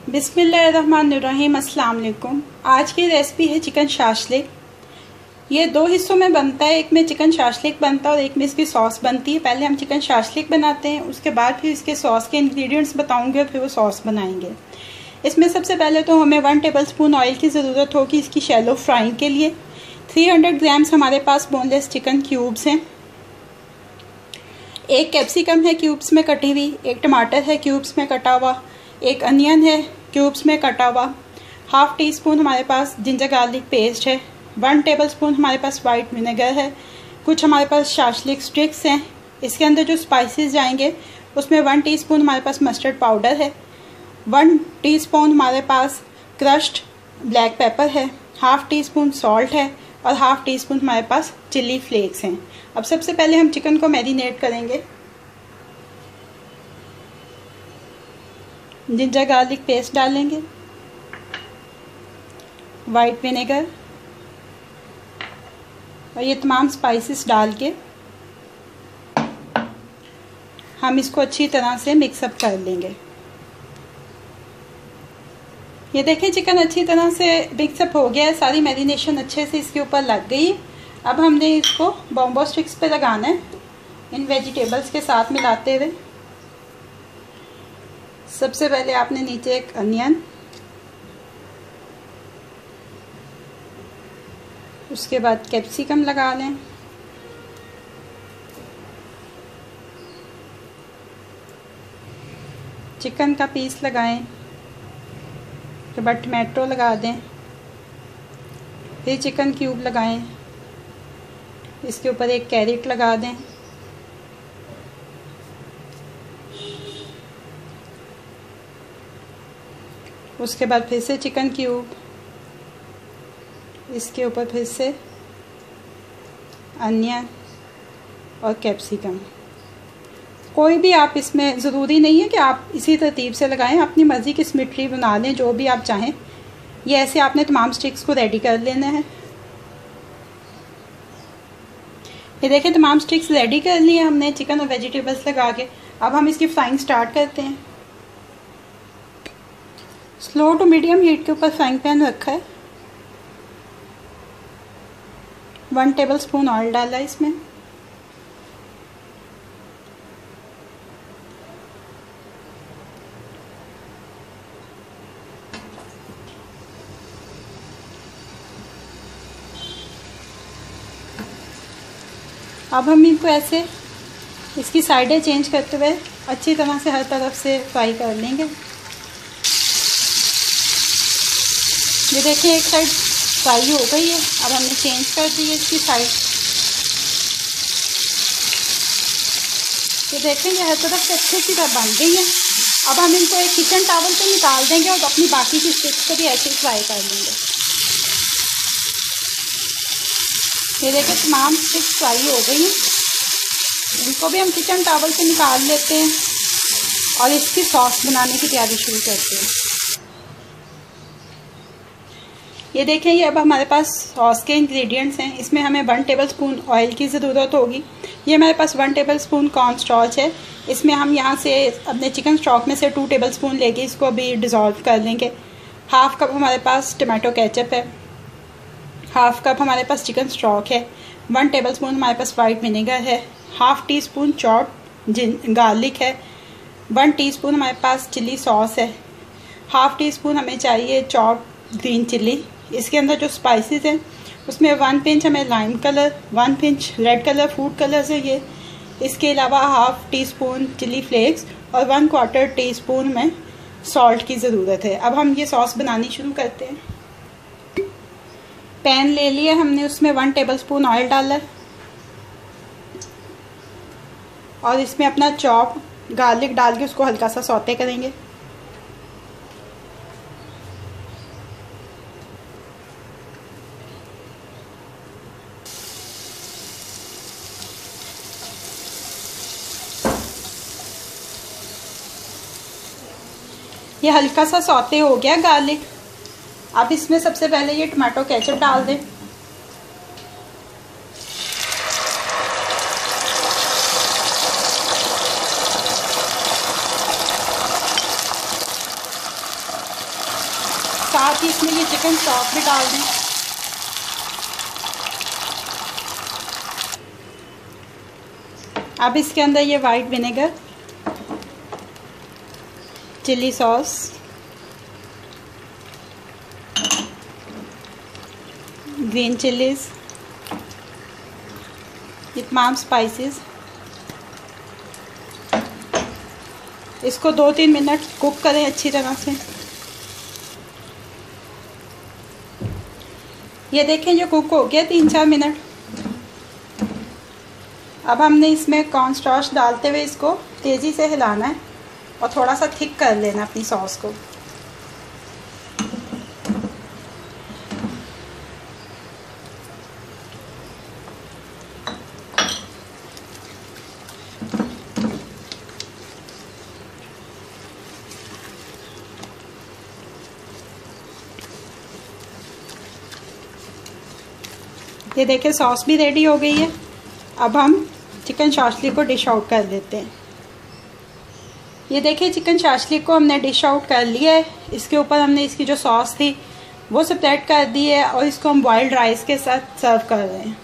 बिस्मिल्लाहिर्रहमानिर्रहीम। अस्सलाम वालेकुम। आज की रेसिपी है चिकन शाशलिक। ये दो हिस्सों में बनता है, एक में चिकन शाशलिक बनता है और एक में इसकी सॉस बनती है। पहले हम चिकन शाशलिक बनाते हैं, उसके बाद फिर इसके सॉस के इंग्रेडिएंट्स बताऊंगी और फिर वो सॉस बनाएंगे। इसमें सबसे पहले तो हमें 1 टेबलस्पून ऑयल की ज़रूरत होगी इसकी शैलो फ्राइंग के लिए। 300 ग्राम्स हमारे पास बोनलेस चिकन क्यूब्स हैं। एक कैप्सिकम है क्यूब्स में कटी हुई, एक टमाटर है क्यूब्स में कटा हुआ, एक अनियन है क्यूब्स में कटा हुआ, हाफ टी स्पून हमारे पास जिंजर गार्लिक पेस्ट है, 1 टेबलस्पून हमारे पास वाइट विनेगर है, कुछ हमारे पास शाशलिक स्टिक्स हैं। इसके अंदर जो स्पाइसेस जाएंगे उसमें 1 टीस्पून हमारे पास मस्टर्ड पाउडर है, 1 टीस्पून हमारे पास क्रश्ड ब्लैक पेपर है, हाफ टी स्पून सॉल्ट है और हाफ टी स्पून हमारे पास चिल्ली फ्लेक्स हैं। अब सबसे पहले हम चिकन को मैरिनेट करेंगे। जिंजर गार्लिक पेस्ट डालेंगे, वाइट विनेगर और ये तमाम स्पाइसेस डाल के हम इसको अच्छी तरह से मिक्सअप कर लेंगे। ये देखिए चिकन अच्छी तरह से मिक्सअप हो गया है, सारी मैरिनेशन अच्छे से इसके ऊपर लग गई। अब हमने इसको बॉम्बो स्टिक्स पे लगाना है इन वेजिटेबल्स के साथ मिलाते हुए। सबसे पहले आपने नीचे एक अनियन, उसके बाद कैप्सिकम लगा लें, चिकन का पीस लगाएं, उसके बाद टमाटो लगा दें, फिर चिकन क्यूब लगाएं, इसके ऊपर एक कैरेट लगा दें, उसके बाद फिर से चिकन क्यूब, इसके ऊपर फिर से अनियन और कैप्सिकम। कोई भी आप इसमें ज़रूरी नहीं है कि आप इसी तरतीब से लगाएं, अपनी मर्ज़ी की सिमेट्री बना लें जो भी आप चाहें। ये ऐसे आपने तमाम स्टिक्स को रेडी कर लेना है। ये देखिए तमाम स्टिक्स रेडी कर लिए हमने चिकन और वेजिटेबल्स लगा के। अब हम इसकी फ्राइंग स्टार्ट करते हैं। स्लो टू मीडियम हीट के ऊपर फ्राइंग पैन रखा है, 1 टेबलस्पून ऑयल डाला है इसमें, अब हम इनको ऐसे इसकी साइडें चेंज करते हुए अच्छी तरह से हर तरफ से फ्राई कर लेंगे। ये देखिए एक साइड फ्राई हो गई है, अब हमने चेंज कर दी है इसकी साइड। ये देखें ये हर तरफ से अच्छी सी बन गई है। अब हम इनको एक किचन टॉवल पे निकाल देंगे और अपनी बाकी की स्टिक्स को भी ऐसे ही फ्राई कर लेंगे। ये देखिए तमाम स्टिक्स फ्राई हो गई हैं, इनको भी हम किचन टॉवल पे निकाल लेते हैं और इसकी सॉस बनाने की तैयारी शुरू करते हैं। ये देखें ये अब हमारे पास सॉस के इंग्रेडिएंट्स हैं। इसमें हमें 1 टेबलस्पून ऑयल की ज़रूरत होगी। ये हमारे पास 1 टेबलस्पून कॉर्न स्टार्च है। इसमें हम यहाँ से अपने चिकन स्टॉक में से 2 टेबलस्पून लेके इसको अभी डिज़ोल्व कर लेंगे। हाफ़ कप हमारे पास टमाटो केचप है, हाफ़ कप हमारे पास चिकन स्टॉक है, 1 टेबलस्पून हमारे पास वाइट विनेगर है, half tea spoon chopped garlic है, 1 टीस्पून हमारे पास चिल्ली सॉस है, हाफ़ टी स्पून हमें चाहिए चॉप्ड ग्रीन चिल्ली। इसके अंदर जो स्पाइसेस हैं उसमें 1 पिंच हमें lime colour, 1 pinch red colour food colours है ये। इसके अलावा half teaspoon chilli flakes और 1/4 टीस्पून में सॉल्ट की ज़रूरत है। अब हम ये सॉस बनानी शुरू करते हैं। पैन ले लिया हमने, उसमें 1 टेबलस्पून ऑयल डाला और इसमें अपना चॉप गार्लिक डाल के उसको हल्का सा सौते करेंगे। ये हल्का सा सौते हो गया गार्लिक। अब इसमें सबसे पहले ये टमाटो केचप डाल दें। साथ ही इसमें ये चिकन स्टॉक भी डाल दें। अब इसके अंदर ये white vinegar, chilli sauce, green chillies, ये तमाम स्पाइसेस, इसको 2-3 मिनट कुक करें अच्छी तरह से। ये देखें ये कुक हो गया 3-4 मिनट। अब हमने इसमें कॉर्न स्टार्च डालते हुए इसको तेज़ी से हिलाना है और थोड़ा सा थिक कर लेना अपनी सॉस को। ये देखें सॉस भी रेडी हो गई है। अब हम चिकन शाशली को डिश आउट कर देते हैं। ये देखिए चिकन शाशली को हमने डिश आउट कर लिया है। इसके ऊपर हमने इसकी जो सॉस थी वो स्प्रेड कर दी है और इसको हम बॉइल्ड राइस के साथ सर्व कर रहे हैं।